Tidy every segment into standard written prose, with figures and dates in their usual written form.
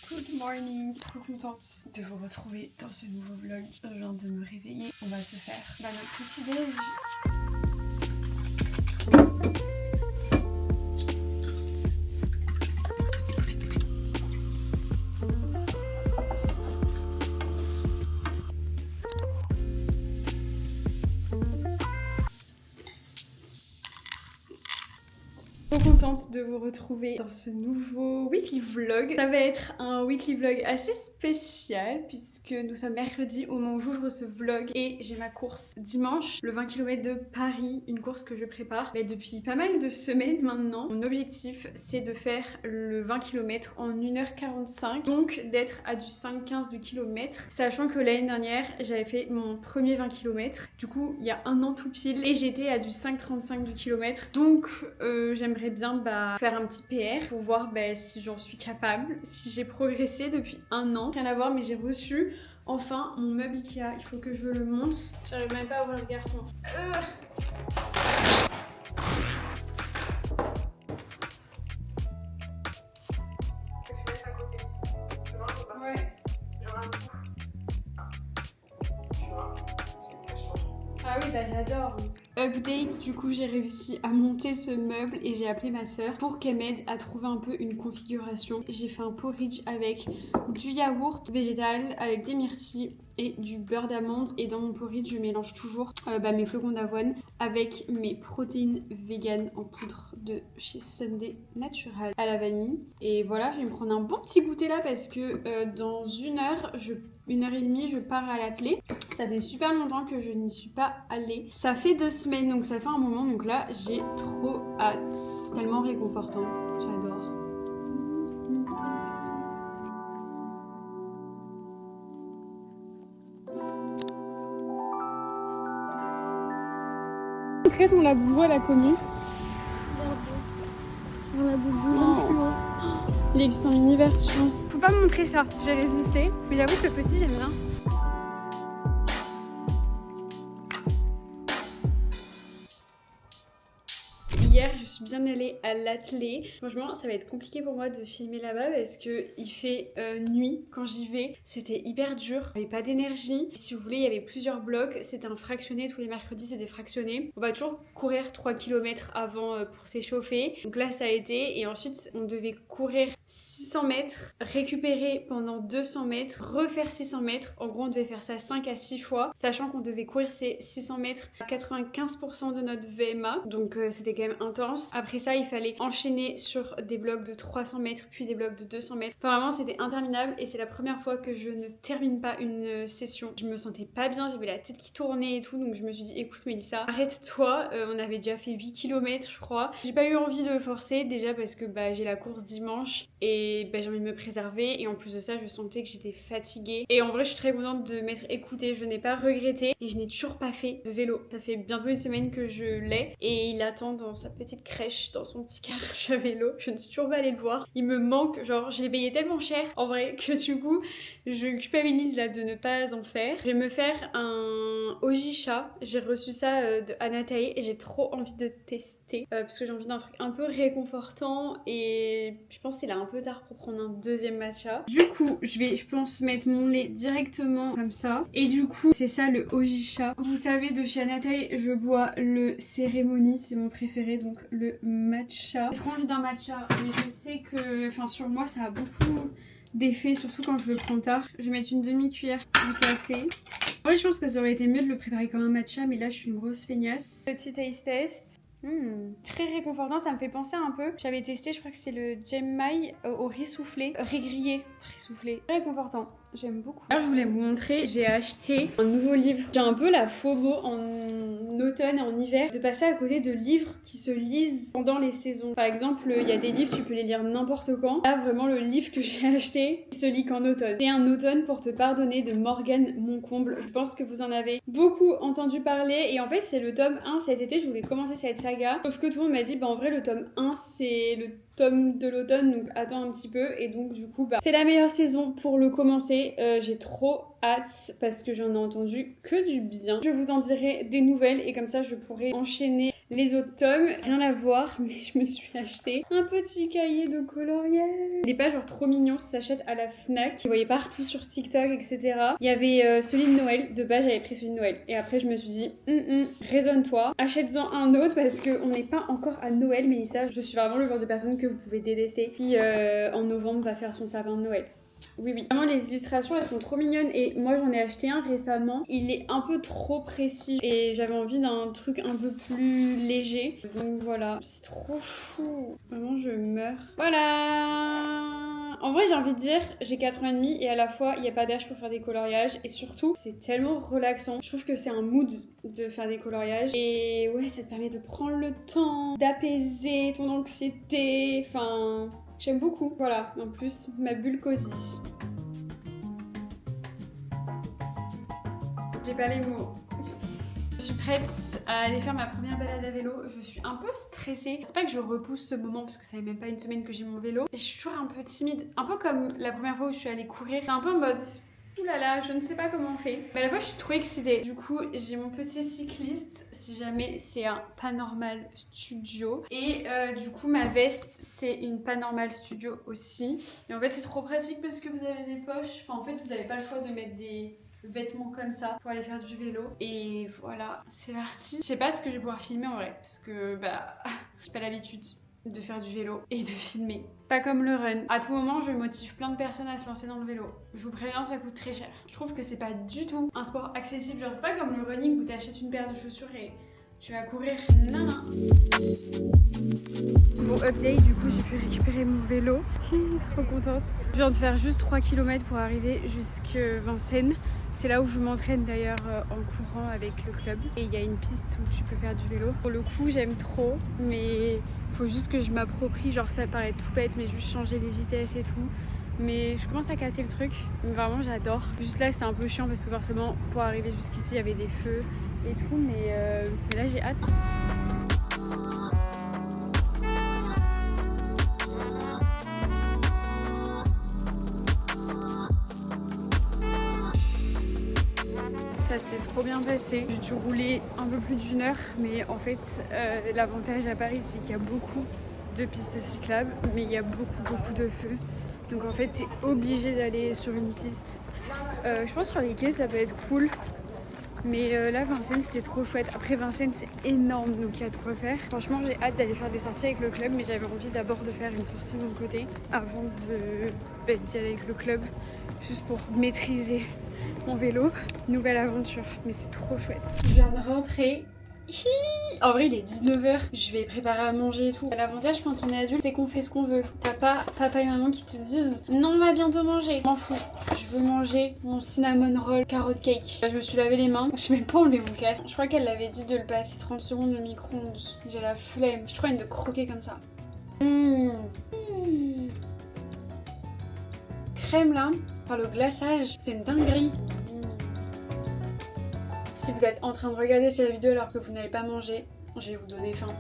Good morning, trop contente de vous retrouver dans ce nouveau vlog. Je viens de me réveiller, on va se faire notre petit déj. Trop contente de vous retrouver dans ce nouveau weekly vlog. Ça va être un weekly vlog assez spécial puisque nous sommes mercredi au moment où j'ouvre ce vlog et j'ai ma course dimanche, le 20 km de Paris, une course que je prépare depuis pas mal de semaines maintenant. Mon objectif c'est de faire le 20 km en 1h45, donc d'être à du 5,15 du kilomètre, sachant que l'année dernière j'avais fait mon premier 20 km, du coup il y a un an tout pile, et j'étais à du 5,35 du kilomètre, donc j'aimerais bien faire un petit PR pour voir si j'en suis capable, si j'ai progressé depuis un an. Rien à voir, mais j'ai reçu enfin mon meuble Ikea, il faut que je le monte. J'arrive même pas à ouvrir le carton. Ouais. Ah oui, j'adore. Update, du coup j'ai réussi à monter ce meuble et j'ai appelé ma soeur pour qu'elle m'aide à trouver un peu une configuration. J'ai fait un porridge avec du yaourt végétal, avec des myrtilles et du beurre d'amande, et dans mon porridge je mélange toujours mes flocons d'avoine avec mes protéines vegan en poudre de chez Sunday Natural à la vanille. Et voilà, je vais me prendre un bon petit goûter là parce que dans une heure et demie je pars à l'athlé. Ça fait super longtemps que je n'y suis pas allée. Ça fait 2 semaines, donc ça fait un moment. Donc là, j'ai trop hâte. C'est tellement réconfortant. J'adore. Est-ce qu'on la voit la connue? C'est un labo boulant. Il existe en mini version. Faut pas me montrer ça, j'ai résisté. Mais j'avoue que le petit, j'aime bien. Hier, je suis bien allée à l'athlé. Franchement, ça va être compliqué pour moi de filmer là-bas parce que il fait nuit quand j'y vais. C'était hyper dur, j'avais pas d'énergie. Si vous voulez, il y avait plusieurs blocs. C'était un fractionné, tous les mercredis c'était fractionné. On va toujours courir 3 km avant pour s'échauffer. Donc là, ça a été. Et ensuite, on devait courir 600 mètres, récupérer pendant 200 mètres, refaire 600 mètres. En gros, on devait faire ça 5 à 6 fois, sachant qu'on devait courir ces 600 mètres à 95% de notre VMA. Donc c'était quand même intense. Après ça, il fallait enchaîner sur des blocs de 300 mètres, puis des blocs de 200 mètres. Enfin, vraiment, c'était interminable et c'est la première fois que je ne termine pas une session. Je me sentais pas bien, j'avais la tête qui tournait et tout, donc je me suis dit, écoute Mélissa, arrête-toi. On avait déjà fait 8 km, je crois. J'ai pas eu envie de forcer, déjà parce que j'ai la course dimanche et j'ai envie de me préserver, et en plus de ça, je sentais que j'étais fatiguée. Et en vrai, je suis très contente de m'être écoutée, je n'ai pas regretté et je n'ai toujours pas fait de vélo. Ça fait bientôt une semaine que je l'ai et il attend dans sa petite crèche, dans son petit carré à vélo. Je ne suis toujours pas allée le voir. Il me manque, genre je l'ai payé tellement cher en vrai que du coup je culpabilise là de ne pas en faire. Je vais me faire un Ojisha. J'ai reçu ça de Anatae et j'ai trop envie de tester parce que j'ai envie d'un truc un peu réconfortant et je pense qu'il est un peu tard pour prendre un deuxième matcha. Du coup je pense mettre mon lait directement comme ça, et du coup c'est ça le Ojisha. Vous savez, de chez Anatae je bois le cérémonie, c'est mon préféré, donc le matcha. J'ai trop envie d'un matcha, mais je sais que sur moi ça a beaucoup d'effet, surtout quand je le prends tard. Je vais mettre une demi-cuillère de café. En vrai, je pense que ça aurait été mieux de le préparer comme un matcha, mais là je suis une grosse feignasse. Petit taste test. Très réconfortant, ça me fait penser un peu. J'avais testé, je crois que c'est le Genmai au riz soufflé, riz grillé, riz soufflé. Très réconfortant, j'aime beaucoup. Alors je voulais vous montrer, j'ai acheté un nouveau livre. J'ai un peu la FOMO en automne et en hiver de passer à côté de livres qui se lisent pendant les saisons. Par exemple, il y a des livres, tu peux les lire n'importe quand. Là, vraiment, le livre que j'ai acheté se lit qu'en automne. C'est Un automne pour te pardonner de Morgane Moncomble. Je pense que vous en avez beaucoup entendu parler, et en fait c'est le tome 1 cet été. Je voulais commencer cette saga, sauf que tout le monde m'a dit en vrai le tome 1 c'est le tome de l'automne, donc attends un petit peu, et donc du coup c'est la meilleure saison pour le commencer. J'ai trop hâte parce que j'en ai entendu que du bien. Je vous en dirai des nouvelles et comme ça je pourrais enchaîner les autres tomes. Rien à voir, mais je me suis acheté un petit cahier de coloriage. Il est pas genre trop mignon, ça s'achète à la Fnac. Vous voyez partout sur TikTok, etc. Il y avait celui de Noël. De base, j'avais pris celui de Noël. Et après, je me suis dit, raisonne-toi, achète-en un autre parce qu'on n'est pas encore à Noël, Mélissa. Je suis vraiment le genre de personne que vous pouvez détester qui en novembre va faire son sapin de Noël. Oui. Vraiment, les illustrations, elles sont trop mignonnes. Et moi, j'en ai acheté un récemment. Il est un peu trop précis. Et j'avais envie d'un truc un peu plus léger. Donc voilà, c'est trop chou. Vraiment, je meurs. Voilà. En vrai, j'ai envie de dire, j'ai 4 ans et demi. Et à la fois, il n'y a pas d'âge pour faire des coloriages. Et surtout, c'est tellement relaxant. Je trouve que c'est un mood de faire des coloriages. Et ouais, ça te permet de prendre le temps, d'apaiser ton anxiété. Enfin... J'aime beaucoup. Voilà, en plus, ma bulle cosy. J'ai pas les mots. Je suis prête à aller faire ma première balade à vélo. Je suis un peu stressée. C'est pas que je repousse ce moment parce que ça fait même pas une semaine que j'ai mon vélo. Et je suis toujours un peu timide. Un peu comme la première fois où je suis allée courir. C'est un peu en mode... Ouh là là, je ne sais pas comment on fait. Mais à la fois, je suis trop excitée. Du coup, j'ai mon petit cycliste, si jamais c'est un Panormal Studio. Et du coup, ma veste, c'est une Panormal Studio aussi. Et en fait, c'est trop pratique parce que vous avez des poches. Enfin, en fait, vous n'avez pas le choix de mettre des vêtements comme ça pour aller faire du vélo. Et voilà, c'est parti. Je sais pas ce que je vais pouvoir filmer en vrai. Parce que, bah, j'ai pas l'habitude de faire du vélo et de filmer. C'est pas comme le run. À tout moment, je motive plein de personnes à se lancer dans le vélo. Je vous préviens, ça coûte très cher. Je trouve que c'est pas du tout un sport accessible. Genre, c'est pas comme le running où t'achètes une paire de chaussures et tu vas courir. Non. Bon, update, du coup, j'ai pu récupérer mon vélo. Je suis trop contente. Je viens de faire juste 3 km pour arriver jusque Vincennes. C'est là où je m'entraîne d'ailleurs en courant avec le club. Et il y a une piste où tu peux faire du vélo. Pour le coup, j'aime trop, mais il faut juste que je m'approprie. Genre, ça paraît tout bête, mais juste changer les vitesses et tout. Mais je commence à capter le truc. Mais vraiment, j'adore. Juste là, c'était un peu chiant parce que forcément, pour arriver jusqu'ici, il y avait des feux et tout. Mais là, j'ai hâte. Ça s'est trop bien passé. J'ai dû rouler un peu plus d'1 heure, mais en fait, l'avantage à Paris, c'est qu'il y a beaucoup de pistes cyclables, mais il y a beaucoup de feux. Donc en fait, t'es obligé d'aller sur une piste. Je pense que sur les quais, ça peut être cool. Mais là, Vincennes, c'était trop chouette. Après, Vincennes, c'est énorme, donc il y a de quoi faire. Franchement, j'ai hâte d'aller faire des sorties avec le club, mais j'avais envie d'abord de faire une sortie de mon côté avant d'y aller avec le club, juste pour maîtriser mon vélo. Nouvelle aventure, mais c'est trop chouette. Je viens de rentrer. En vrai, il est 19h, je vais préparer à manger et tout. L'avantage quand on est adulte, c'est qu'on fait ce qu'on veut. T'as pas papa et maman qui te disent non, on va bientôt manger. Je m'en fous. Je veux manger mon cinnamon roll carotte cake. Je me suis lavé les mains, je vais même pas enlever mon casque. Je crois qu'elle l'avait dit de le passer 30 secondes au micro-ondes. J'ai la flemme. Je trouve une de croquer comme ça. Crème là, par le glaçage, c'est une dinguerie. Si vous êtes en train de regarder cette vidéo alors que vous n'avez pas mangé, je vais vous donner faim.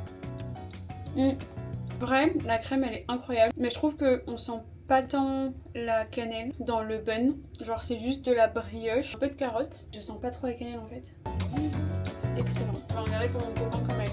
Vrai, la crème elle est incroyable, mais je trouve qu'on sent pas tant la cannelle dans le bun. Genre c'est juste de la brioche, un peu de carotte. Je sens pas trop la cannelle en fait. C'est excellent. Je vais en garder pour mon copain quand même.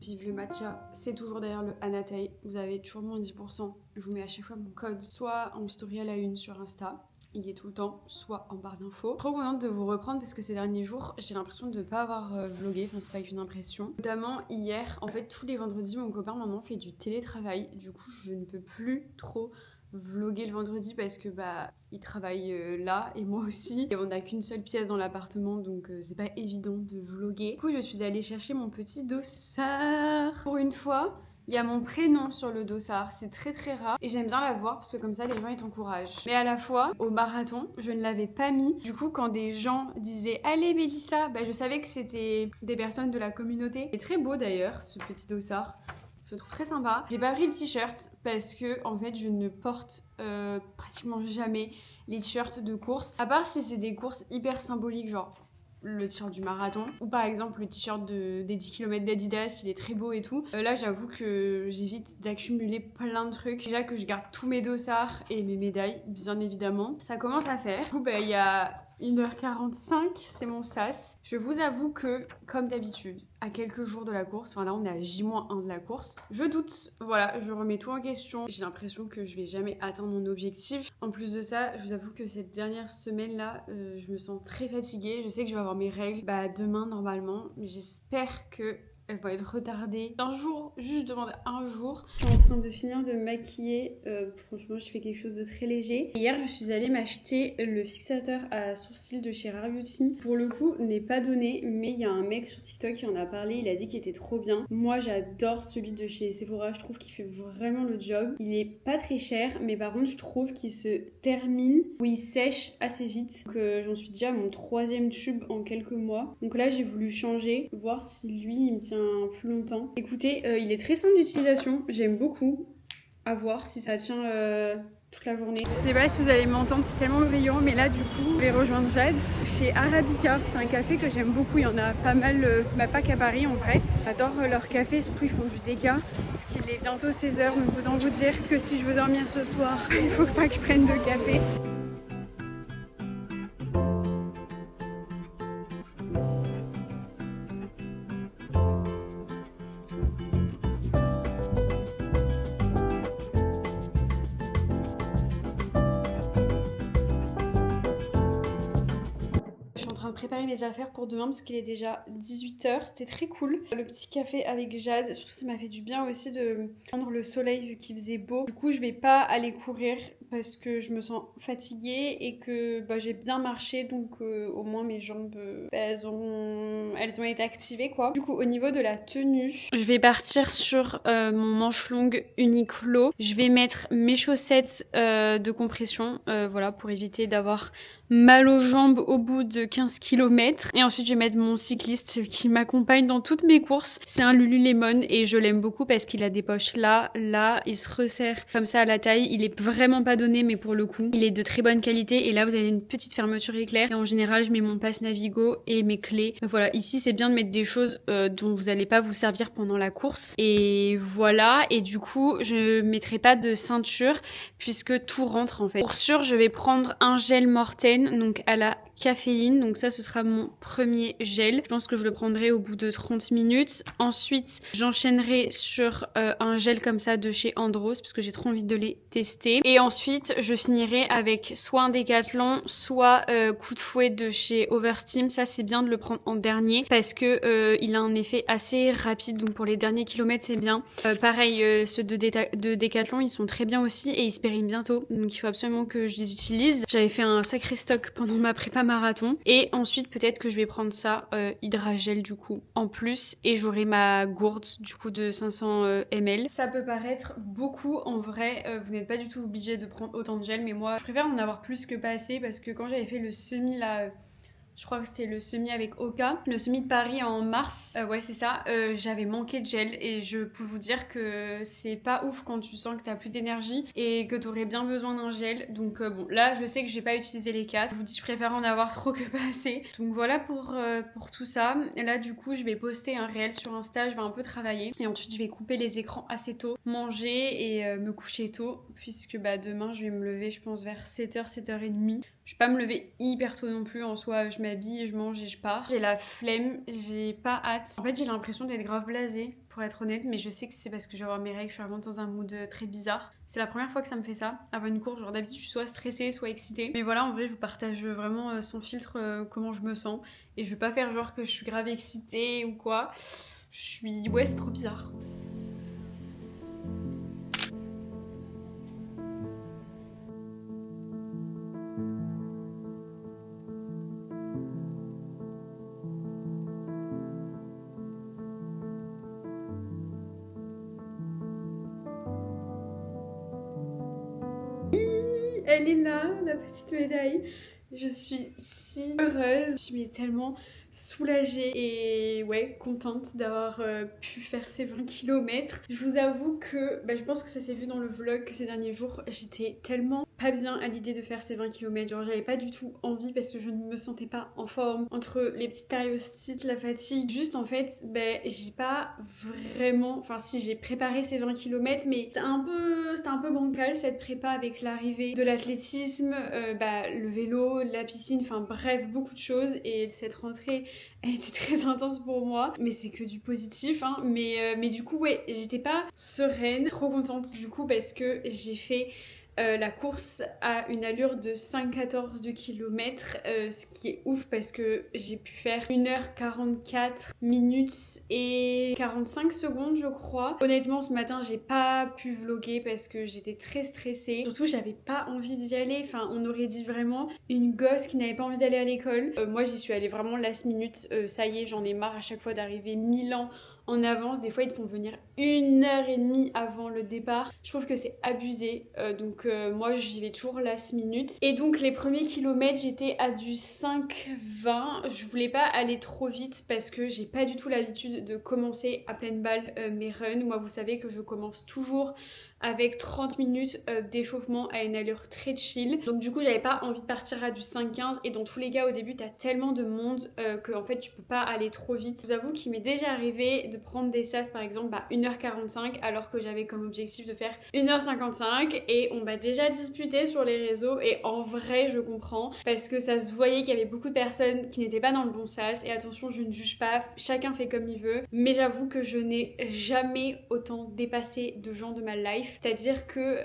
Vive le matcha, c'est toujours derrière le Anatei, vous avez toujours moins 10%. Je vous mets à chaque fois mon code, soit en story à la une sur Insta, il y est tout le temps, soit en barre d'infos. Trop contente de vous reprendre parce que ces derniers jours, j'ai l'impression de ne pas avoir vlogué, enfin c'est pas qu'une impression. Notamment hier, en fait tous les vendredis, mon copain maintenant fait du télétravail, du coup je ne peux plus trop vloguer le vendredi parce que bah il travaille là et moi aussi et on n'a qu'une seule pièce dans l'appartement donc c'est pas évident de vloguer. Du coup je suis allée chercher mon petit dossard. Pour une fois il y a mon prénom sur le dossard, c'est très rare et j'aime bien l'avoir parce que comme ça les gens ils t'encouragent. Mais à la fois au marathon je ne l'avais pas mis, du coup quand des gens disaient allez Mélissa, bah je savais que c'était des personnes de la communauté. C'est très beau d'ailleurs ce petit dossard. je le trouve très sympa. J'ai pas pris le t-shirt parce que en fait je ne porte pratiquement jamais les t-shirts de course, à part si c'est des courses hyper symboliques, genre le t-shirt du marathon ou par exemple le t-shirt des 10 km d'Adidas, il est très beau et tout. Là j'avoue que j'évite d'accumuler plein de trucs. Déjà que je garde tous mes dossards et mes médailles, bien évidemment. Ça commence à faire. Du coup il y a 1h45, c'est mon sas. Je vous avoue que, comme d'habitude, à quelques jours de la course, enfin là on est à J-1 de la course, je doute, voilà, je remets tout en question. J'ai l'impression que je vais jamais atteindre mon objectif. En plus de ça, je vous avoue que cette dernière semaine-là, je me sens très fatiguée. Je sais que je vais avoir mes règles demain normalement, mais j'espère que elles vont être retardées d'un jour, juste demande un jour. Je suis en train de finir de me maquiller. Franchement, je fais quelque chose de très léger. Hier, je suis allée m'acheter le fixateur à sourcils de chez Rare Beauty. Pour le coup, n'est pas donné, mais il y a un mec sur TikTok qui en a parlé. Il a dit qu'il était trop bien. Moi, j'adore celui de chez Sephora. Je trouve qu'il fait vraiment le job. Il est pas très cher, mais par contre, je trouve qu'il se termine ou il sèche assez vite. Donc, j'en suis déjà à mon 3e tube en quelques mois. Donc là, j'ai voulu changer, voir si lui, il me tient plus longtemps. Écoutez, il est très simple d'utilisation, j'aime beaucoup. À voir si ça tient toute la journée. Je sais pas si vous allez m'entendre, c'est tellement brillant, mais là du coup, je vais rejoindre Jade chez Arabica. C'est un café que j'aime beaucoup, il y en a pas mal, pas qu'à Paris en vrai. J'adore leur café, surtout ils font du déca, parce qu'il est bientôt 16h, donc autant vous dire que si je veux dormir ce soir, il faut pas que je prenne de café. Préparer mes affaires pour demain parce qu'il est déjà 18h, c'était très cool. Le petit café avec Jade, surtout ça m'a fait du bien aussi de prendre le soleil vu qu'il faisait beau. Du coup je vais pas aller courir parce que je me sens fatiguée et que j'ai bien marché, donc au moins mes jambes elles ont été activées quoi. Du coup au niveau de la tenue, je vais partir sur mon manche longue Uniqlo. Je vais mettre mes chaussettes de compression, voilà, pour éviter d'avoir mal aux jambes au bout de 15 km. Et ensuite, je vais mettre mon cycliste qui m'accompagne dans toutes mes courses. C'est un Lululemon et je l'aime beaucoup parce qu'il a des poches là, il se resserre comme ça à la taille. Il est vraiment pas donné, mais pour le coup, il est de très bonne qualité. Et là, vous avez une petite fermeture éclair. Et en général, je mets mon passe Navigo et mes clés. Voilà, ici, c'est bien de mettre des choses dont vous n'allez pas vous servir pendant la course. Et voilà. Et du coup, je mettrai pas de ceinture puisque tout rentre en fait. Pour sûr, je vais prendre un gel Morten, donc à la caféine, donc ça ce sera mon premier gel. Je pense que je le prendrai au bout de 30 minutes. Ensuite j'enchaînerai sur un gel comme ça de chez Andros parce que j'ai trop envie de les tester. Et ensuite je finirai avec soit un Décathlon, soit coup de fouet de chez Oversteam. Ça c'est bien de le prendre en dernier parce que il a un effet assez rapide, donc pour les derniers kilomètres c'est bien. Pareil, ceux de Décathlon ils sont très bien aussi et ils se périment bientôt, donc il faut absolument que je les utilise. J'avais fait un sacré stock pendant ma prépa marathon et ensuite peut-être que je vais prendre ça Hydragel du coup en plus et j'aurai ma gourde du coup de 500 ml. Ça peut paraître beaucoup en vrai, vous n'êtes pas du tout obligé de prendre autant de gel, mais moi je préfère en avoir plus que pas assez parce que quand j'avais fait le semi là, je crois que c'était le semi avec Oka, le semi de Paris en mars, ouais c'est ça, j'avais manqué de gel et je peux vous dire que c'est pas ouf quand tu sens que t'as plus d'énergie et que t'aurais bien besoin d'un gel. Donc bon, là je sais que j'ai pas utilisé les 4, je vous dis je préfère en avoir trop que pas assez. Donc voilà pour tout ça. Et là du coup je vais poster un réel sur Insta, je vais un peu travailler et ensuite je vais couper les écrans assez tôt, manger et me coucher tôt puisque demain je vais me lever je pense vers 7h, 7h30. Je vais pas me lever hyper tôt non plus, en soi je m'habille, je mange et je pars. J'ai la flemme, j'ai pas hâte. En fait j'ai l'impression d'être grave blasée pour être honnête, mais je sais que c'est parce que je vais avoir mes règles, je suis vraiment dans un mood très bizarre. C'est la première fois que ça me fait ça, avant une course, genre d'habitude je suis soit stressée, soit excitée. Mais voilà, en vrai je vous partage vraiment sans filtre comment je me sens. Et je vais pas faire genre que je suis grave excitée ou quoi. Ouais c'est trop bizarre. Elle est là, la petite médaille. Je suis si heureuse, je suis tellement soulagée et ouais, contente d'avoir pu faire ces 20 km. Je vous avoue que je pense que ça s'est vu dans le vlog que ces derniers jours, j'étais tellement pas bien à l'idée de faire ces 20 km. Genre j'avais pas du tout envie parce que je ne me sentais pas en forme. Entre les petites périostites, la fatigue, juste en fait, j'ai pas vraiment... Enfin si, j'ai préparé ces 20 km mais c'était un peu bancal cette prépa avec l'arrivée de l'athlétisme, le vélo, la piscine, enfin bref, beaucoup de choses. Et cette rentrée elle était très intense pour moi, mais c'est que du positif, hein. Mais du coup, ouais, j'étais pas sereine, trop contente du coup parce que j'ai fait la course à une allure de 5,14 de kilomètre, ce qui est ouf parce que j'ai pu faire 1h44 minutes et 45 secondes je crois. Honnêtement ce matin j'ai pas pu vlogger parce que j'étais très stressée, surtout j'avais pas envie d'y aller, enfin on aurait dit vraiment une gosse qui n'avait pas envie d'aller à l'école. Moi j'y suis allée vraiment last minute, ça y est j'en ai marre à chaque fois d'arriver 1000 ans en avance. Des fois ils te font venir 1h30 avant le départ, je trouve que c'est abusé. Donc moi j'y vais toujours last minute. Et donc les premiers kilomètres j'étais à du 5,20. Je voulais pas aller trop vite parce que j'ai pas du tout l'habitude de commencer à pleine balle mes runs. Moi vous savez que je commence toujours avec 30 minutes d'échauffement à une allure très chill. Donc du coup j'avais pas envie de partir à du 5,15 et dans tous les cas au début t'as tellement de monde que en fait tu peux pas aller trop vite. Je vous avoue qu'il m'est déjà arrivé de prendre des sas par exemple 1h45 alors que j'avais comme objectif de faire 1h55 et on m'a déjà disputé sur les réseaux et en vrai je comprends parce que ça se voyait qu'il y avait beaucoup de personnes qui n'étaient pas dans le bon sas. Et attention, je ne juge pas, chacun fait comme il veut, mais j'avoue que je n'ai jamais autant dépassé de gens de ma life. C'est-à-dire que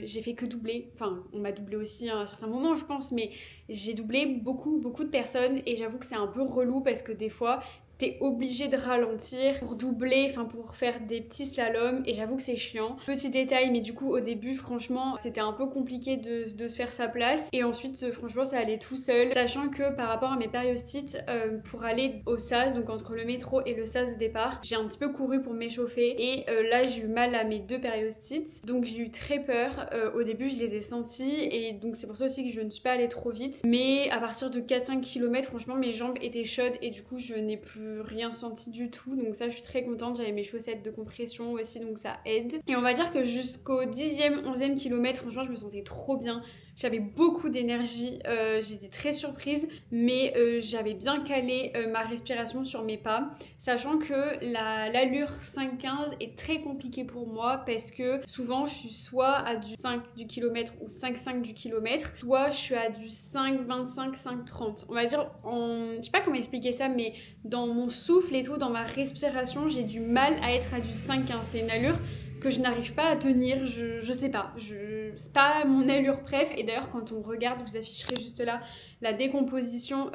j'ai fait que doubler, enfin on m'a doublé aussi à un certain moment je pense, mais j'ai doublé beaucoup de personnes et j'avoue que c'est un peu relou parce que des fois t'es obligé de ralentir pour doubler, enfin pour faire des petits slaloms et j'avoue que c'est chiant. Petit détail, mais du coup au début franchement c'était un peu compliqué de se faire sa place et ensuite franchement ça allait tout seul, sachant que par rapport à mes périostites pour aller au SAS, donc entre le métro et le SAS de départ, j'ai un petit peu couru pour m'échauffer et là j'ai eu mal à mes 2 périostites, donc j'ai eu très peur. Au début je les ai sentis et donc c'est pour ça aussi que je ne suis pas allée trop vite, mais à partir de 4-5 km franchement mes jambes étaient chaudes et du coup je n'ai plus rien senti du tout, donc ça je suis très contente. J'avais mes chaussettes de compression aussi donc ça aide. Et on va dire que jusqu'au 10e, 11e kilomètre franchement je me sentais trop bien. J'avais beaucoup d'énergie, j'étais très surprise, mais j'avais bien calé ma respiration sur mes pas, sachant que l'allure 5,15 est très compliquée pour moi parce que souvent je suis soit à du 5 du kilomètre ou 5,5 du kilomètre, soit je suis à du 5,25, 5,30. On va dire, je sais pas comment expliquer ça, mais dans mon souffle et tout, dans ma respiration, j'ai du mal à être à du 5,15. C'est une allure que je n'arrive pas à tenir, je sais pas, c'est pas mon allure préf. Et d'ailleurs quand on regarde, je vous afficherai juste là la décomposition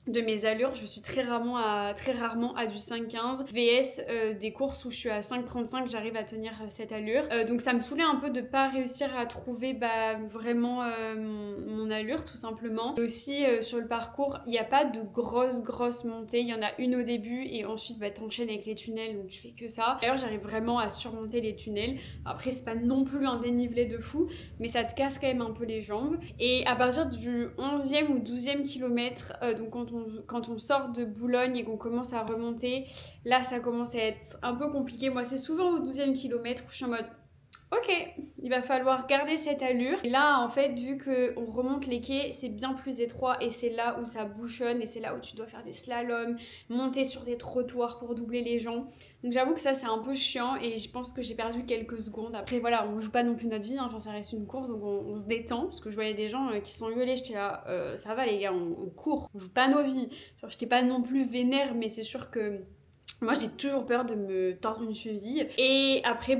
de mes allures, je suis très rarement à du 5,15 vs des courses où je suis à 5,35, j'arrive à tenir cette allure. Donc ça me saoulait un peu de pas réussir à trouver vraiment mon allure tout simplement. Et aussi sur le parcours, il n'y a pas de grosses montées, il y en a une au début et ensuite t'enchaînes avec les tunnels donc tu fais que ça. D'ailleurs j'arrive vraiment à surmonter les tunnels. Après c'est pas non plus un dénivelé de fou, mais ça te casse quand même un peu les jambes. Et à partir du 11e ou 12e kilomètre, donc quand on sort de Boulogne et qu'on commence à remonter, là ça commence à être un peu compliqué. Moi c'est souvent au 12e kilomètre où je suis en mode ok, il va falloir garder cette allure. Et là en fait vu qu'on remonte les quais, c'est bien plus étroit et c'est là où ça bouchonne et c'est là où tu dois faire des slaloms, monter sur des trottoirs pour doubler les gens. Donc j'avoue que ça c'est un peu chiant et je pense que j'ai perdu quelques secondes. Après voilà, on joue pas non plus notre vie, hein. Enfin ça reste une course donc on se détend. Parce que je voyais des gens qui s'engueulaient, j'étais là, ça va les gars, on court, on joue pas nos vies. Genre j'étais pas non plus vénère, mais c'est sûr que moi j'ai toujours peur de me tordre une cheville. Et après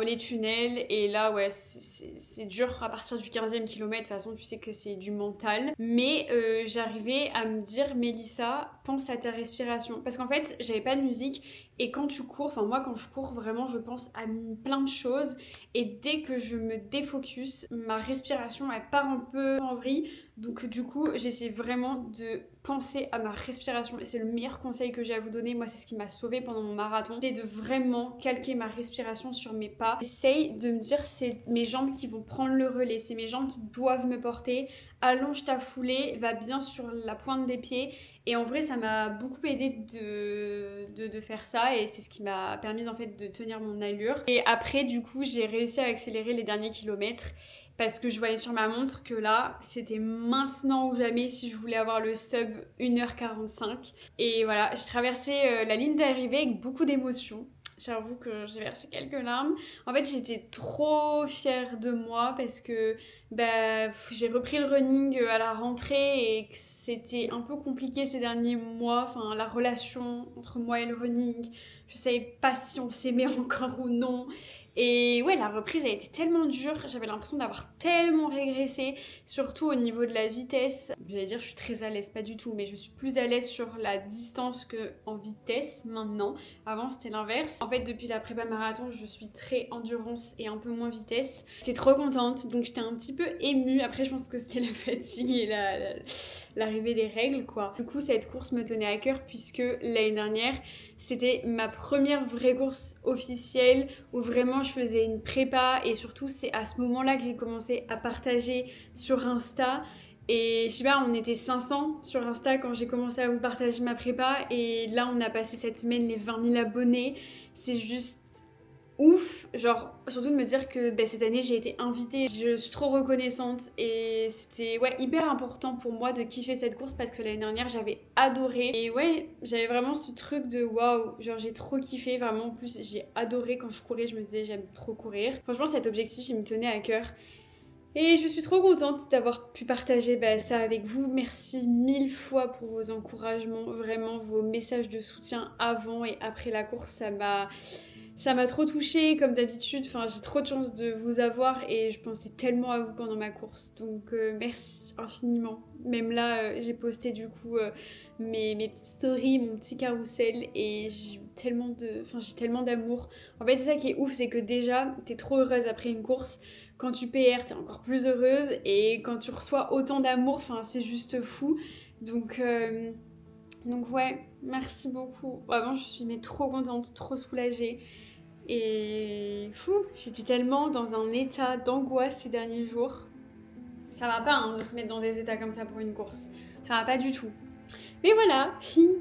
les tunnels, et là ouais c'est dur à partir du 15e kilomètre. De toute façon tu sais que c'est du mental. Mais j'arrivais à me dire Mélissa, pense à ta respiration. Parce qu'en fait j'avais pas de musique Et quand tu cours, enfin moi quand je cours vraiment je pense à plein de choses et dès que je me défocus, ma respiration elle part un peu en vrille. Donc du coup j'essaie vraiment de penser à ma respiration et c'est le meilleur conseil que j'ai à vous donner. Moi c'est ce qui m'a sauvée pendant mon marathon, c'est de vraiment calquer ma respiration sur mes pas. J'essaye de me dire c'est mes jambes qui vont prendre le relais, c'est mes jambes qui doivent me porter. Allonge ta foulée, va bien sur la pointe des pieds. Et en vrai, ça m'a beaucoup aidé de faire ça et c'est ce qui m'a permis en fait de tenir mon allure. Et après, du coup, j'ai réussi à accélérer les derniers kilomètres parce que je voyais sur ma montre que là, c'était maintenant ou jamais si je voulais avoir le sub 1h45. Et voilà, j'ai traversé la ligne d'arrivée avec beaucoup d'émotions. J'avoue que j'ai versé quelques larmes. En fait, j'étais trop fière de moi parce que j'ai repris le running à la rentrée et que c'était un peu compliqué ces derniers mois. Enfin, la relation entre moi et le running, je savais pas si on s'aimait encore ou non. Et ouais, la reprise a été tellement dure, j'avais l'impression d'avoir tellement régressé, surtout au niveau de la vitesse. J'allais dire je suis très à l'aise, pas du tout, mais je suis plus à l'aise sur la distance qu'en vitesse maintenant. Avant c'était l'inverse. En fait depuis la prépa marathon, je suis très endurance et un peu moins vitesse. J'étais trop contente, donc j'étais un petit peu émue. Après je pense que c'était la fatigue et l'arrivée des règles quoi. Du coup cette course me tenait à cœur puisque l'année dernière, c'était ma première vraie course officielle où vraiment je faisais une prépa et surtout c'est à ce moment-là que j'ai commencé à partager sur Insta. Et je sais pas, on était 500 sur Insta quand j'ai commencé à vous partager ma prépa et là on a passé cette semaine les 20 000 abonnés. C'est juste ouf, genre surtout de me dire que cette année j'ai été invitée, je suis trop reconnaissante et c'était hyper important pour moi de kiffer cette course parce que l'année dernière j'avais adoré et ouais j'avais vraiment ce truc de waouh, genre j'ai trop kiffé vraiment. En plus j'ai adoré quand je courais, je me disais j'aime trop courir, franchement cet objectif il me tenait à cœur. Et je suis trop contente d'avoir pu partager ça avec vous. Merci 1000 fois pour vos encouragements, vraiment vos messages de soutien avant et après la course, ça m'a trop touchée comme d'habitude. Enfin, j'ai trop de chance de vous avoir et je pensais tellement à vous pendant ma course. Donc merci infiniment. Même là, j'ai posté du coup mes petites stories, mon petit carrousel et j'ai tellement d'amour. En fait, c'est ça qui est ouf, c'est que déjà, t'es trop heureuse après une course. Quand tu PR, t'es encore plus heureuse et quand tu reçois autant d'amour, enfin, c'est juste fou. Donc ouais, merci beaucoup. Vraiment, je suis trop contente, trop soulagée. Et fou, j'étais tellement dans un état d'angoisse ces derniers jours. Ça va pas de se mettre dans des états comme ça pour une course. Ça va pas du tout. Mais voilà,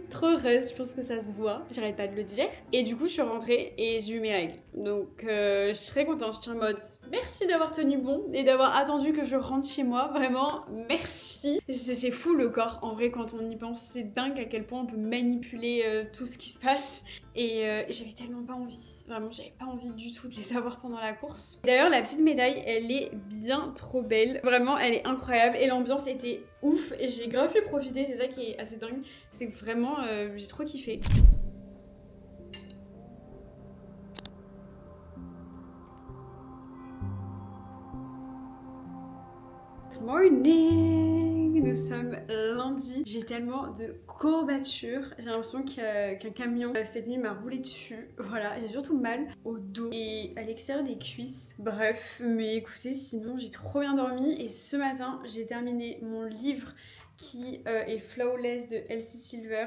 trop heureuse, je pense que ça se voit, j'arrête pas de le dire. Et du coup, je suis rentrée et j'ai eu mes règles. Donc, je suis très contente, je suis en mode merci d'avoir tenu bon et d'avoir attendu que je rentre chez moi. Vraiment, merci. C'est fou le corps, en vrai, quand on y pense, c'est dingue à quel point on peut manipuler tout ce qui se passe. Et j'avais tellement pas envie, vraiment, j'avais pas envie du tout de les avoir pendant la course. D'ailleurs, la petite médaille, elle est bien trop belle. Vraiment, elle est incroyable et l'ambiance était ouf et j'ai grave pu profiter, c'est ça qui est assez dingue, c'est que vraiment j'ai trop kiffé. Good morning, nous sommes lundi, j'ai tellement de courbatures, j'ai l'impression qu'un camion cette nuit m'a roulé dessus, voilà, j'ai surtout mal au dos et à l'extérieur des cuisses. Bref, mais écoutez, sinon j'ai trop bien dormi et ce matin j'ai terminé mon livre qui est Flawless de Elsie Silver.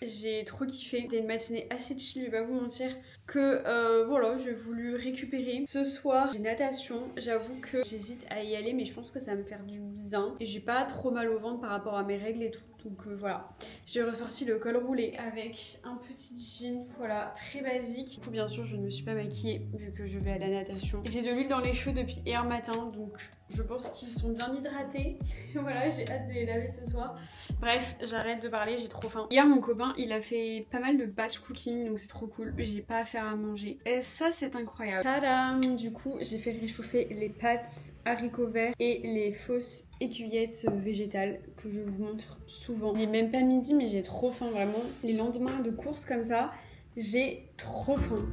J'ai trop kiffé. C'était une matinée assez chill, je vais pas vous mentir. Que voilà, j'ai voulu récupérer. Ce soir, j'ai natation. J'avoue que j'hésite à y aller, mais je pense que ça va me faire du bien. Et j'ai pas trop mal au ventre par rapport à mes règles et tout. Donc voilà. J'ai ressorti le col roulé avec un petit jean, voilà, très basique. Du coup, bien sûr, je ne me suis pas maquillée vu que je vais à la natation. J'ai de l'huile dans les cheveux depuis hier matin, donc je pense qu'ils sont bien hydratés. Voilà, j'ai hâte de les laver ce soir. Bref, j'arrête de parler, j'ai trop faim. Hier, mon copain, il a fait pas mal de batch cooking, donc c'est trop cool. J'ai pas à faire à manger. Et ça, c'est incroyable. Tadam! Du coup, j'ai fait réchauffer les pâtes haricots verts et les fausses écuyettes végétales que je vous montre souvent. Il est même pas midi, mais j'ai trop faim, vraiment. Les lendemains de course comme ça, j'ai trop faim.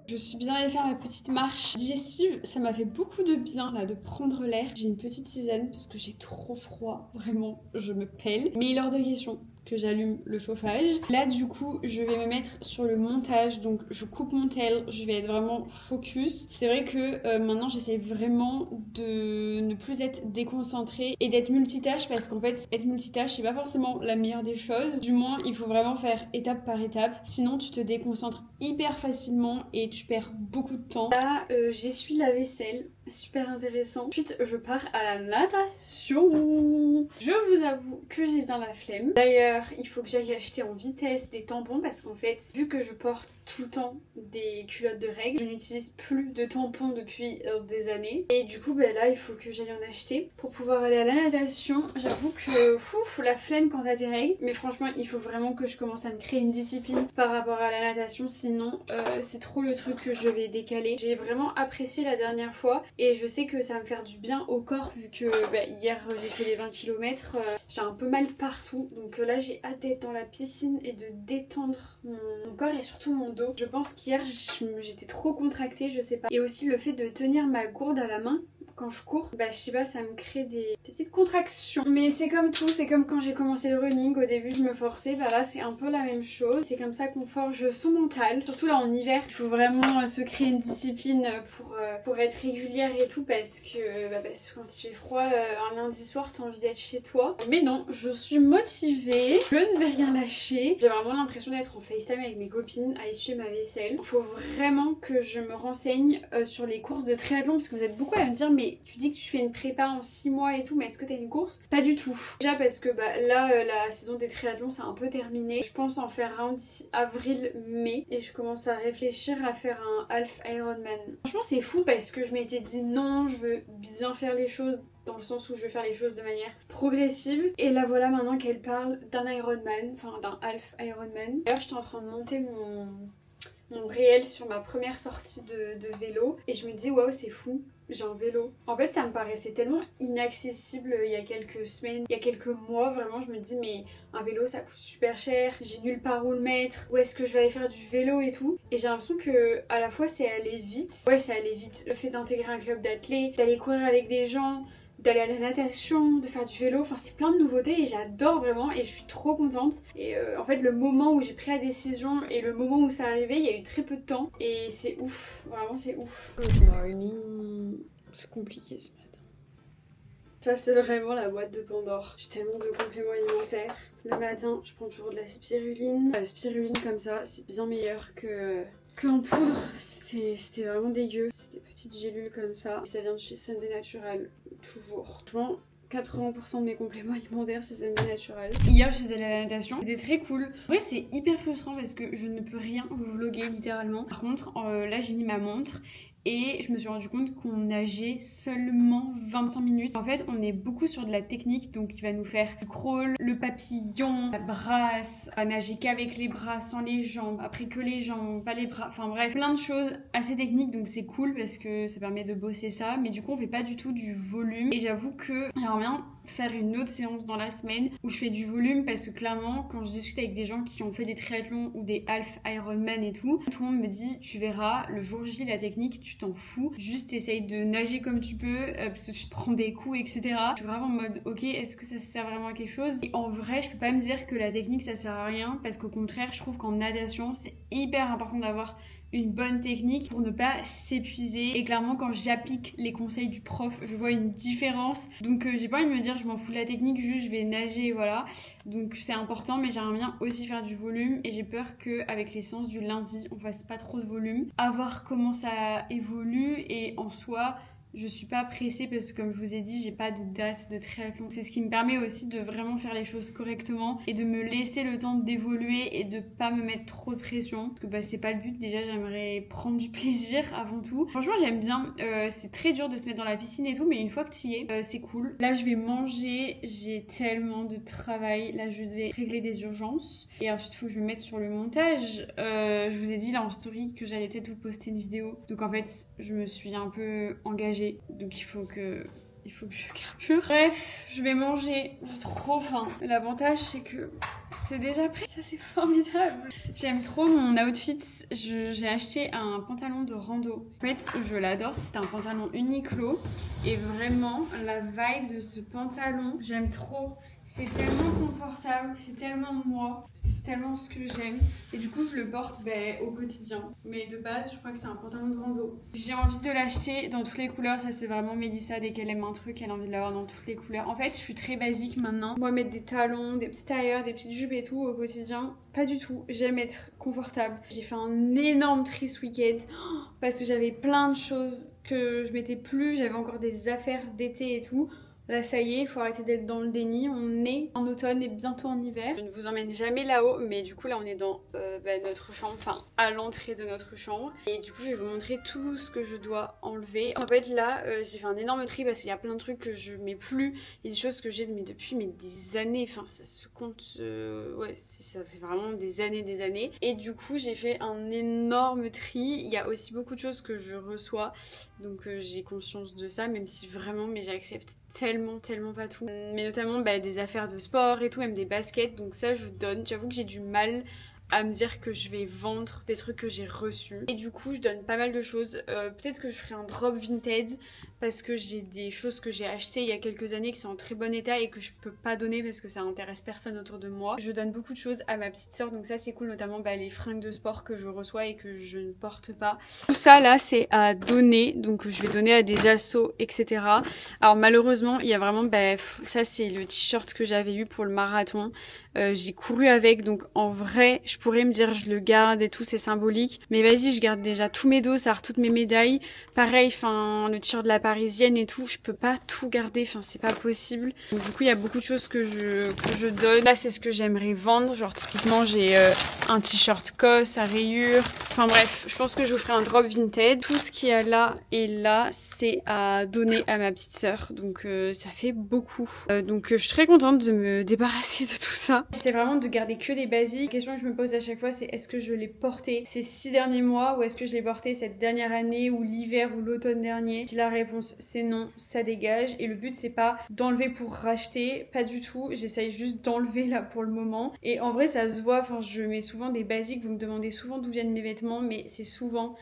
Je Je suis bien allée faire ma petite marche digestive. Ça m'a fait beaucoup de bien là de prendre l'air. J'ai une petite tisane parce que j'ai trop froid. Vraiment, je me pèle. Mais il est hors de question que j'allume le chauffage. Là du coup je vais me mettre sur le montage, donc je coupe mon tel, je vais être vraiment focus. C'est vrai que maintenant j'essaie vraiment de ne plus être déconcentrée et d'être multitâche, parce qu'en fait être multitâche c'est pas forcément la meilleure des choses. Du moins il faut vraiment faire étape par étape, sinon tu te déconcentres hyper facilement et tu perds beaucoup de temps. Là j'essuie la vaisselle, super intéressant. Ensuite je pars à la natation. Je vous avoue que j'ai bien la flemme. D'ailleurs il faut que j'aille acheter en vitesse des tampons, parce qu'en fait vu que je porte tout le temps des culottes de règles, je n'utilise plus de tampons depuis des années, et du coup là il faut que j'aille en acheter pour pouvoir aller à la natation. J'avoue que la flemme quand t'as tes règles, mais franchement il faut vraiment que je commence à me créer une discipline par rapport à la natation, sinon c'est trop le truc que je vais décaler. J'ai vraiment apprécié la dernière fois et je sais que ça va me faire du bien au corps, vu que hier j'ai fait les 20 km, j'ai un peu mal partout, donc là j'ai hâte d'être dans la piscine et de détendre mon corps et surtout mon dos. Je pense qu'hier j'étais trop contractée, je sais pas. Et aussi le fait de tenir ma gourde à la main quand je cours, je sais pas, ça me crée des petites contractions. Mais c'est comme tout, c'est comme quand j'ai commencé le running, au début je me forçais, là c'est un peu la même chose. C'est comme ça qu'on forge son mental, surtout là en hiver. Il faut vraiment se créer une discipline pour être régulière et tout, parce que quand il fait froid, un lundi soir t'as envie d'être chez toi. Mais non, je suis motivée, je ne vais rien lâcher. J'ai vraiment l'impression d'être en FaceTime avec mes copines à essuyer ma vaisselle. Il faut vraiment que je me renseigne sur les courses de triathlon, parce que vous êtes beaucoup à me dire mais tu dis que tu fais une prépa en 6 mois et tout, mais est-ce que t'as une course? Pas du tout. Déjà parce que là la saison des triathlons c'est un peu terminé. Je pense en faire un d'ici avril-mai, et je commence à réfléchir à faire un half Ironman. Franchement c'est fou parce que je m'étais dit non, je veux bien faire les choses, dans le sens où je veux faire les choses de manière progressive. Et là voilà maintenant qu'elle parle d'un Ironman, enfin d'un half Ironman. D'ailleurs j'étais en train de monter mon réel sur ma première sortie de vélo et je me dis waouh c'est fou, j'ai un vélo. En fait ça me paraissait tellement inaccessible il y a quelques semaines, il y a quelques mois, vraiment je me dis mais un vélo ça coûte super cher, j'ai nulle part où le mettre, où est-ce que je vais aller faire du vélo et tout. Et j'ai l'impression que à la fois c'est aller vite, ouais c'est aller vite, le fait d'intégrer un club d'athlètes, d'aller courir avec des gens, d'aller à la natation, de faire du vélo, enfin c'est plein de nouveautés et j'adore vraiment et je suis trop contente. Et en fait le moment où j'ai pris la décision et le moment où ça arrivait, il y a eu très peu de temps et c'est ouf, vraiment c'est ouf. Good morning. C'est compliqué ce matin. Ça c'est vraiment la boîte de Pandore. J'ai tellement de compléments alimentaires. Le matin je prends toujours de la spiruline. La spiruline comme ça c'est bien meilleur que en poudre. C'était vraiment dégueu. C'est des petites gélules comme ça. Et ça vient de chez Sunday Natural, toujours. Franchement, 80% de mes compléments alimentaires c'est Sunday Natural. Hier je suis allée à la natation, c'était très cool. En vrai c'est hyper frustrant parce que je ne peux rien vous vlogger littéralement. Par contre là j'ai mis ma montre et je me suis rendu compte qu'on nageait seulement 25 minutes. En fait, on est beaucoup sur de la technique, donc il va nous faire le crawl, le papillon, la brasse, à nager qu'avec les bras, sans les jambes, après que les jambes, pas les bras, enfin bref, plein de choses assez techniques, donc c'est cool parce que ça permet de bosser ça, mais du coup on fait pas du tout du volume. Et j'avoue que j'aimerais bien faire une autre séance dans la semaine où je fais du volume, parce que clairement quand je discute avec des gens qui ont fait des triathlons ou des half Ironman et tout le monde me dit tu verras le jour J la technique tu t'en fous, juste essaye de nager comme tu peux parce que tu te prends des coups etc. Je suis vraiment en mode ok est-ce que ça sert vraiment à quelque chose, et en vrai je peux pas me dire que la technique ça sert à rien, parce qu'au contraire je trouve qu'en natation c'est hyper important d'avoir une bonne technique pour ne pas s'épuiser, et clairement quand j'applique les conseils du prof je vois une différence, donc j'ai pas envie de me dire je m'en fous de la technique, juste je vais nager voilà, donc c'est important, mais j'aimerais bien aussi faire du volume et j'ai peur qu'avec les séances du lundi on fasse pas trop de volume, à voir comment ça évolue. Et en soi je suis pas pressée parce que comme je vous ai dit j'ai pas de date de triathlon, c'est ce qui me permet aussi de vraiment faire les choses correctement et de me laisser le temps d'évoluer et de pas me mettre trop de pression, parce que c'est pas le but. Déjà j'aimerais prendre du plaisir avant tout. Franchement j'aime bien, c'est très dur de se mettre dans la piscine et tout, mais une fois que tu y es c'est cool. Là je vais manger, j'ai tellement de travail, là je vais régler des urgences et ensuite il faut que je me mette sur le montage. Je vous ai dit là en story que j'allais peut-être vous poster une vidéo, donc en fait je me suis un peu engagée, donc il faut que il faut que je carbure. Bref, je vais manger, j'ai trop faim. L'avantage c'est que c'est déjà prêt, ça c'est formidable. J'aime trop mon outfit, j'ai acheté un pantalon de rando. En fait, je l'adore, c'est un pantalon Uniqlo et vraiment la vibe de ce pantalon, j'aime trop. C'est tellement confortable, c'est tellement moi, c'est tellement ce que j'aime. Et du coup, je le porte au quotidien. Mais de base, je crois que c'est un pantalon de rando. J'ai envie de l'acheter dans toutes les couleurs. Ça, c'est vraiment Mélissa. Dès qu'elle aime un truc, elle a envie de l'avoir dans toutes les couleurs. En fait, je suis très basique maintenant. Moi, mettre des talons, des petits tailleurs, des petites jupes et tout au quotidien, pas du tout. J'aime être confortable. J'ai fait un énorme tri ce week-end parce que j'avais plein de choses que je mettais plus. J'avais encore des affaires d'été et tout. Là ça y est, il faut arrêter d'être dans le déni, on est en automne et bientôt en hiver. Je ne vous emmène jamais là-haut, mais du coup là on est dans notre chambre, enfin à l'entrée de notre chambre. Et du coup je vais vous montrer tout ce que je dois enlever. En fait là j'ai fait un énorme tri parce qu'il y a plein de trucs que je mets plus. Il y a des choses que j'ai depuis des années, enfin ça se compte, ouais ça fait vraiment des années. Et du coup j'ai fait un énorme tri. Il y a aussi beaucoup de choses que je reçois, donc j'ai conscience de ça, même si vraiment j'accepte tellement pas tout, mais notamment des affaires de sport et tout, même des baskets, donc ça je donne. J'avoue que j'ai du mal à me dire que je vais vendre des trucs que j'ai reçus et du coup je donne pas mal de choses. Peut-être que je ferai un drop vintage parce que j'ai des choses que j'ai achetées il y a quelques années qui sont en très bon état et que je peux pas donner parce que ça intéresse personne autour de moi. Je donne beaucoup de choses à ma petite soeur, donc ça c'est cool, notamment les fringues de sport que je reçois et que je ne porte pas. Tout ça là c'est à donner, donc je vais donner à des assos, etc. Alors malheureusement il y a vraiment, ça c'est le t-shirt que j'avais eu pour le marathon. J'ai couru avec, donc en vrai je pourrais me dire je le garde et tout, c'est symbolique, mais vas-y je garde déjà tous mes dos, ça a toutes mes médailles. Pareil, enfin le t-shirt de la parisienne et tout, je peux pas tout garder, enfin c'est pas possible. Donc, du coup il y a beaucoup de choses que je donne. Là c'est ce que j'aimerais vendre, genre typiquement j'ai un t-shirt COS à rayures, enfin bref, je pense que je vous ferai un drop vintage. Tout ce qu'il y a là et là c'est à donner à ma petite sœur, donc ça fait beaucoup. Donc je suis très contente de me débarrasser de tout ça. C'est vraiment de garder que des basiques. La question que je me pose à chaque fois c'est est-ce que je l'ai porté ces 6 derniers mois ou est-ce que je l'ai porté cette dernière année ou l'hiver ou l'automne dernier. Si la réponse c'est non, ça dégage. Et le but c'est pas d'enlever pour racheter, pas du tout. J'essaye juste d'enlever là pour le moment. Et en vrai ça se voit, enfin je mets souvent des basiques. Vous me demandez souvent d'où viennent mes vêtements, mais c'est souvent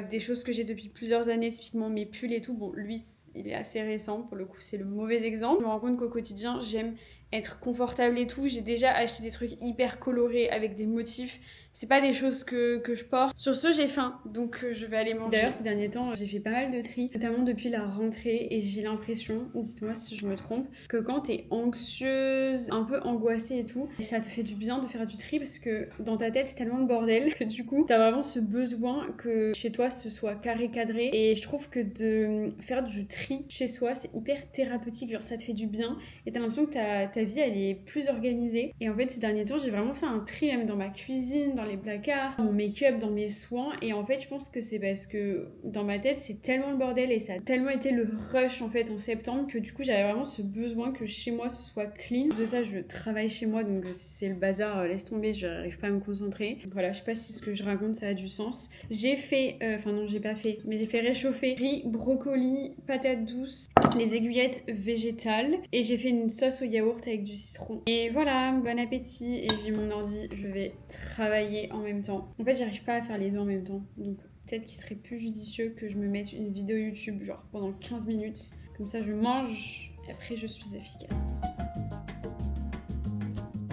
des choses que j'ai depuis plusieurs années, typiquement mes pulls et tout. Bon lui il est assez récent, pour le coup c'est le mauvais exemple. Je me rends compte qu'au quotidien j'aime être confortable et tout. J'ai déjà acheté des trucs hyper colorés avec des motifs. C'est pas des choses que je porte. Sur ce, j'ai faim, donc je vais aller manger. D'ailleurs, ces derniers temps, j'ai fait pas mal de tri, notamment depuis la rentrée, et j'ai l'impression, dites-moi si je me trompe, que quand t'es anxieuse, un peu angoissée et tout, ça te fait du bien de faire du tri parce que dans ta tête, c'est tellement le bordel que du coup, t'as vraiment ce besoin que chez toi, ce soit carré, cadré. Et je trouve que de faire du tri chez soi, c'est hyper thérapeutique. Genre, ça te fait du bien et t'as l'impression que ta vie, elle est plus organisée. Et en fait, ces derniers temps, j'ai vraiment fait un tri même dans ma cuisine, dans les placards, mon make-up, dans mes soins. Et en fait je pense que c'est parce que dans ma tête c'est tellement le bordel et ça a tellement été le rush en fait en septembre que du coup j'avais vraiment ce besoin que chez moi ce soit clean. De ça je travaille chez moi, donc si c'est le bazar laisse tomber, je n'arrive pas à me concentrer. Donc voilà, je sais pas si ce que je raconte ça a du sens. J'ai fait, non j'ai pas fait, mais j'ai fait réchauffer riz, brocoli, patates douces, les aiguillettes végétales et j'ai fait une sauce au yaourt avec du citron. Et voilà, bon appétit. Et j'ai mon ordi, je vais travailler en même temps. En fait j'arrive pas à faire les deux en même temps, donc peut-être qu'il serait plus judicieux que je me mette une vidéo YouTube genre pendant 15 minutes, comme ça je mange et après je suis efficace.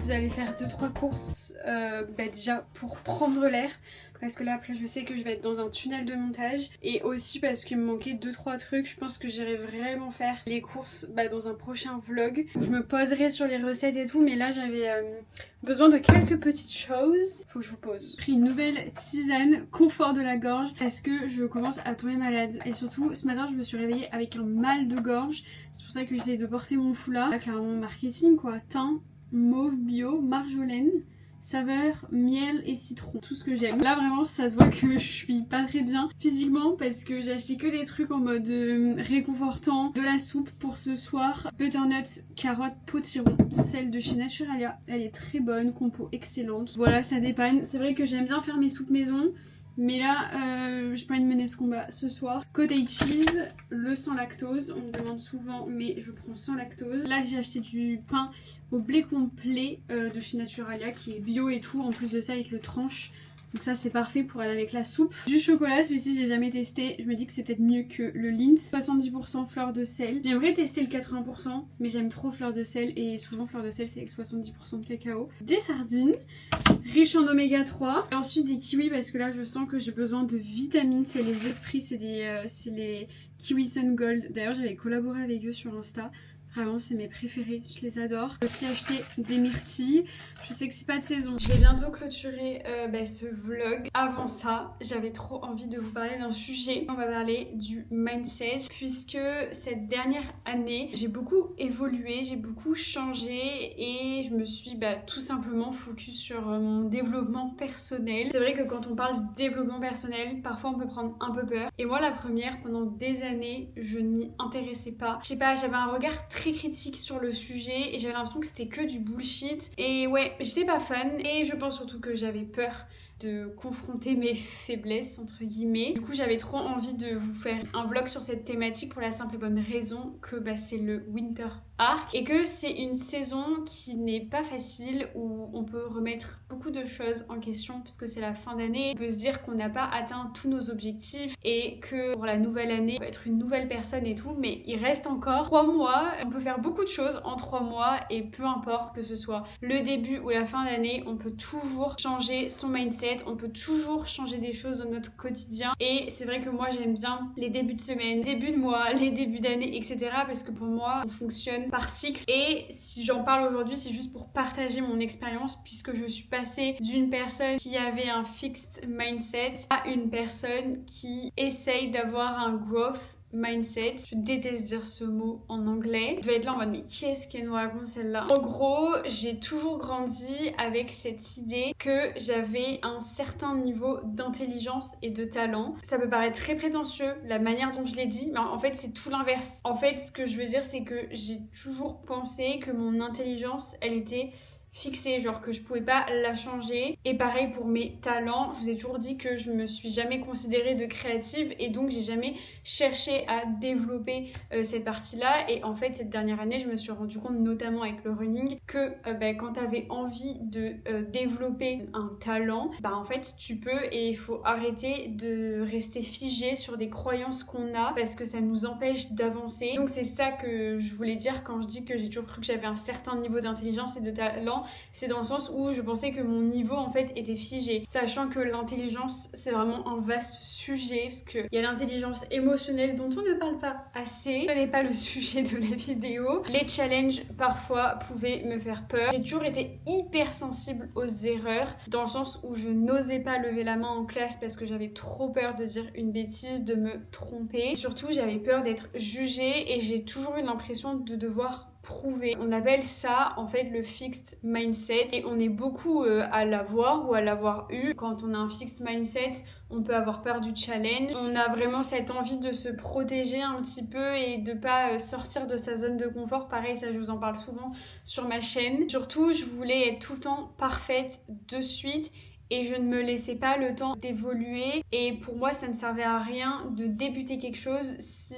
Vous allez faire 2-3 courses déjà pour prendre l'air parce que là après je sais que je vais être dans un tunnel de montage et aussi parce qu'il me manquait 2-3 trucs. Je pense que j'irai vraiment faire les courses dans un prochain vlog. Je me poserai sur les recettes et tout, mais là j'avais besoin de quelques petites choses. Faut que je vous pose. J'ai pris une nouvelle tisane confort de la gorge parce que je commence à tomber malade et surtout ce matin je me suis réveillée avec un mal de gorge. C'est pour ça que j'essaie de porter mon foulard. Là clairement marketing quoi, teint mauve bio, marjolaine, saveur, miel et citron, tout ce que j'aime. Là vraiment ça se voit que je suis pas très bien physiquement parce que j'ai acheté que des trucs en mode réconfortant. De la soupe pour ce soir, butternut, carotte, potiron, celle de chez Naturalia, elle est très bonne, compo excellente. Voilà, ça dépanne. C'est vrai que j'aime bien faire mes soupes maison, Mais là, j'ai pas envie de mener ce combat ce soir. Cottage cheese, le sans lactose. On me demande souvent, mais je prends sans lactose. Là, j'ai acheté du pain au blé complet de chez Naturalia qui est bio et tout. En plus de ça, avec le tranche. Donc ça c'est parfait pour aller avec la soupe. Du chocolat, celui-ci j'ai jamais testé. Je me dis que c'est peut-être mieux que le Lindt. 70% fleur de sel. J'aimerais tester le 80% mais j'aime trop fleur de sel. Et souvent fleur de sel c'est avec 70% de cacao. Des sardines, riches en oméga 3. Et ensuite des kiwis parce que là je sens que j'ai besoin de vitamines. C'est les esprits, c'est les Kiwi Sun Gold. D'ailleurs j'avais collaboré avec eux sur Insta. Vraiment c'est mes préférés, je les adore. J'ai aussi acheté des myrtilles, je sais que c'est pas de saison. Je vais bientôt clôturer ce vlog. Avant ça, j'avais trop envie de vous parler d'un sujet. On va parler du mindset puisque cette dernière année, j'ai beaucoup évolué, j'ai beaucoup changé et je me suis tout simplement focus sur mon développement personnel. C'est vrai que quand on parle de développement personnel, parfois on peut prendre un peu peur. Et moi la première, pendant des années, je ne m'y intéressais pas. Je sais pas, j'avais un regard très critique sur le sujet et j'avais l'impression que c'était que du bullshit et ouais, j'étais pas fan et je pense surtout que j'avais peur de confronter mes faiblesses entre guillemets. Du coup j'avais trop envie de vous faire un vlog sur cette thématique pour la simple et bonne raison que c'est le Winter Arc et que c'est une saison qui n'est pas facile où on peut remettre beaucoup de choses en question puisque c'est la fin d'année. On peut se dire qu'on n'a pas atteint tous nos objectifs et que pour la nouvelle année on va être une nouvelle personne et tout, mais il reste encore 3 mois. On peut faire beaucoup de choses en 3 mois et peu importe que ce soit le début ou la fin d'année, on peut toujours changer son mindset, on peut toujours changer des choses dans notre quotidien et c'est vrai que moi j'aime bien les débuts de semaine, début de mois, les débuts d'année, etc. parce que pour moi on fonctionne par cycle et si j'en parle aujourd'hui c'est juste pour partager mon expérience puisque je suis passée d'une personne qui avait un fixed mindset à une personne qui essaye d'avoir un growth mindset. Je déteste dire ce mot en anglais. Je dois être là en mode mais qu'est-ce qu'elle nous raconte celle-là? En gros, j'ai toujours grandi avec cette idée que j'avais un certain niveau d'intelligence et de talent. Ça peut paraître très prétentieux, la manière dont je l'ai dit, mais en fait c'est tout l'inverse. En fait, ce que je veux dire c'est que j'ai toujours pensé que mon intelligence, elle était fixée, genre que je pouvais pas la changer. Et pareil pour mes talents, je vous ai toujours dit que je me suis jamais considérée de créative et donc j'ai jamais cherché à développer cette partie-là. Et en fait, cette dernière année, je me suis rendu compte, notamment avec le running, que quand t'avais envie de développer un talent, en fait, tu peux et il faut arrêter de rester figé sur des croyances qu'on a parce que ça nous empêche d'avancer. Donc c'est ça que je voulais dire quand je dis que j'ai toujours cru que j'avais un certain niveau d'intelligence et de talent. C'est dans le sens où je pensais que mon niveau en fait était figé, sachant que l'intelligence c'est vraiment un vaste sujet parce qu'il y a l'intelligence émotionnelle dont on ne parle pas assez. Ce n'est pas le sujet de la vidéo. Les challenges parfois pouvaient me faire peur. J'ai toujours été hyper sensible aux erreurs dans le sens où je n'osais pas lever la main en classe parce que j'avais trop peur de dire une bêtise, de me tromper. Et surtout j'avais peur d'être jugée et j'ai toujours eu l'impression de devoir prouver. On appelle ça en fait le fixed mindset et on est beaucoup à l'avoir ou à l'avoir eu. Quand on a un fixed mindset, on peut avoir peur du challenge. On a vraiment cette envie de se protéger un petit peu et de pas sortir de sa zone de confort. Pareil, ça je vous en parle souvent sur ma chaîne. Surtout, je voulais être tout le temps parfaite de suite. Et je ne me laissais pas le temps d'évoluer et pour moi ça ne servait à rien de débuter quelque chose si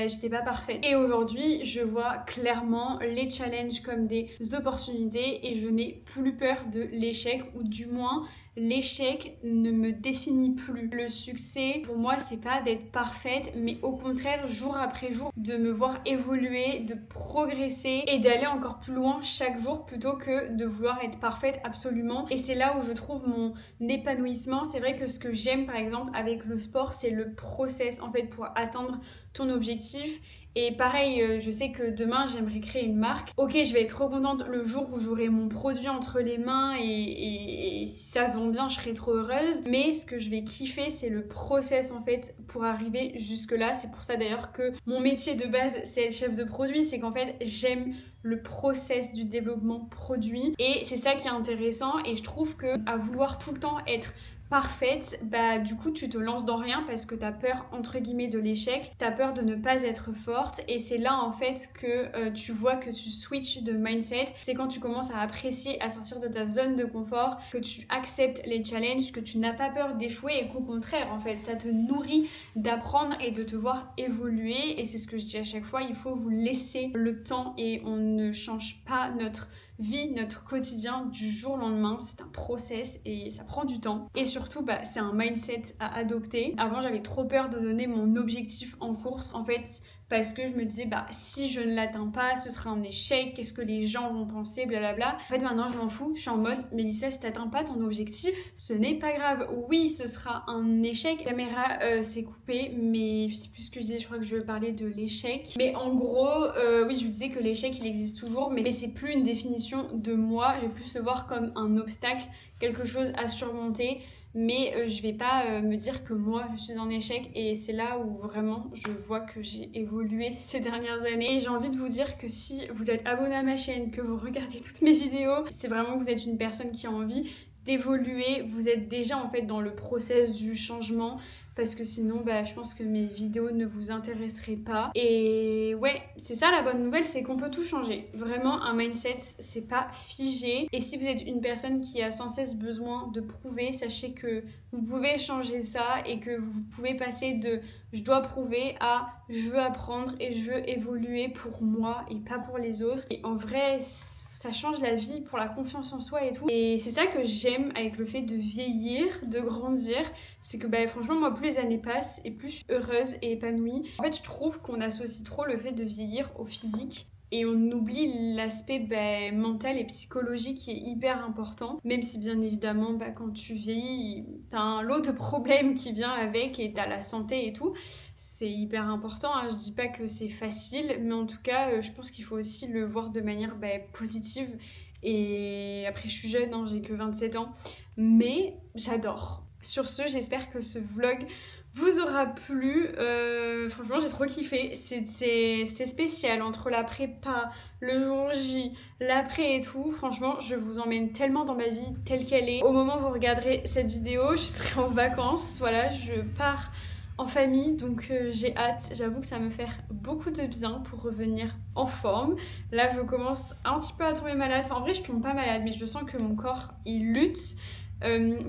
j'étais pas parfaite. Et aujourd'hui je vois clairement les challenges comme des opportunités et je n'ai plus peur de l'échec ou du moins l'échec ne me définit plus. Le succès, pour moi, c'est pas d'être parfaite, mais au contraire, jour après jour, de me voir évoluer, de progresser et d'aller encore plus loin chaque jour plutôt que de vouloir être parfaite absolument. Et c'est là où je trouve mon épanouissement. C'est vrai que ce que j'aime, par exemple, avec le sport, c'est le process, en fait, pour atteindre ton objectif. Et pareil, je sais que demain j'aimerais créer une marque. Ok, je vais être trop contente le jour où j'aurai mon produit entre les mains et si ça se vend bien, je serai trop heureuse. Mais ce que je vais kiffer, c'est le process en fait pour arriver jusque là. C'est pour ça d'ailleurs que mon métier de base, c'est être chef de produit. C'est qu'en fait, j'aime le process du développement produit et c'est ça qui est intéressant et je trouve que à vouloir tout le temps être parfaite, bah du coup tu te lances dans rien parce que t'as peur entre guillemets de l'échec, t'as peur de ne pas être forte et c'est là en fait que tu vois que tu switches de mindset. C'est quand tu commences à apprécier, à sortir de ta zone de confort, que tu acceptes les challenges, que tu n'as pas peur d'échouer et qu'au contraire en fait ça te nourrit d'apprendre et de te voir évoluer. Et c'est ce que je dis à chaque fois, il faut vous laisser le temps et on ne change pas notre vie, notre quotidien du jour au lendemain. C'est un process et ça prend du temps. Et surtout, c'est un mindset à adopter. Avant, j'avais trop peur de donner mon objectif en course, en fait, parce que je me disais, si je ne l'atteins pas, ce sera un échec, qu'est-ce que les gens vont penser, blablabla. En fait, maintenant, je m'en fous. Je suis en mode, Mélissa, si t'atteins pas ton objectif, ce n'est pas grave. Oui, ce sera un échec. La caméra s'est coupée, mais je sais plus ce que je disais, je crois que je veux parler de l'échec. Mais en gros, oui, je vous disais que l'échec, il existe toujours, mais c'est plus une définition de moi. Je vais plus le voir comme un obstacle, quelque chose à surmonter. Mais je vais pas me dire que moi je suis en échec et c'est là où vraiment je vois que j'ai évolué ces dernières années. Et j'ai envie de vous dire que si vous êtes abonné à ma chaîne, que vous regardez toutes mes vidéos, c'est vraiment que vous êtes une personne qui a envie d'évoluer, vous êtes déjà en fait dans le process du changement. Parce que sinon, je pense que mes vidéos ne vous intéresseraient pas. Et ouais, c'est ça la bonne nouvelle, c'est qu'on peut tout changer. Vraiment, un mindset, c'est pas figé. Et si vous êtes une personne qui a sans cesse besoin de prouver, sachez que vous pouvez changer ça et que vous pouvez passer de je dois prouver à je veux apprendre et je veux évoluer pour moi et pas pour les autres. Et en vrai, ça change la vie pour la confiance en soi et tout. Et c'est ça que j'aime avec le fait de vieillir, de grandir. C'est que franchement, moi, plus les années passent et plus je suis heureuse et épanouie. En fait, je trouve qu'on associe trop le fait de vieillir au physique. Et on oublie l'aspect mental et psychologique qui est hyper important. Même si bien évidemment, quand tu vieillis, t'as un lot de problèmes qui vient avec et t'as la santé et tout. C'est hyper important, hein. Je dis pas que c'est facile, mais en tout cas, je pense qu'il faut aussi le voir de manière positive. Et après, je suis jeune, hein, j'ai que 27 ans, mais j'adore. Sur ce, j'espère que ce vlog vous aura plu. Franchement, j'ai trop kiffé. C'était spécial entre la prépa, le jour J, l'après et tout. Franchement, je vous emmène tellement dans ma vie telle qu'elle est. Au moment où vous regarderez cette vidéo, je serai en vacances. Voilà, je pars en famille, donc j'ai hâte. J'avoue que ça va me faire beaucoup de bien pour revenir en forme. Là, je commence un petit peu à tomber malade. Enfin, en vrai, je tombe pas malade, mais je sens que mon corps, il lutte.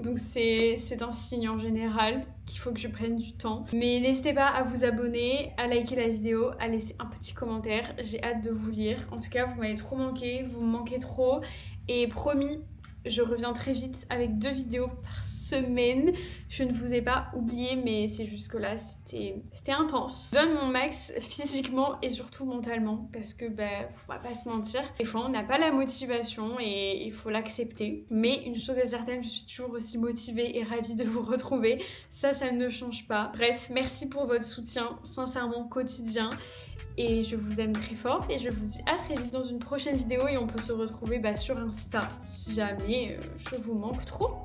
Donc c'est un signe en général qu'il faut que je prenne du temps. Mais n'hésitez pas à vous abonner, à liker la vidéo, à laisser un petit commentaire. J'ai hâte de vous lire. En tout cas, vous m'avez trop manqué, vous me manquez trop. Et promis, je reviens très vite avec 2 vidéos par semaine. Je ne vous ai pas oublié, mais c'est juste que là, c'était intense. Je donne mon max physiquement et surtout mentalement parce que, faut pas se mentir. Des fois, on n'a pas la motivation et il faut l'accepter. Mais une chose est certaine, je suis toujours aussi motivée et ravie de vous retrouver. Ça ne change pas. Bref, merci pour votre soutien, sincèrement quotidien. Et je vous aime très fort et je vous dis à très vite dans une prochaine vidéo et on peut se retrouver sur Insta si jamais je vous manque trop.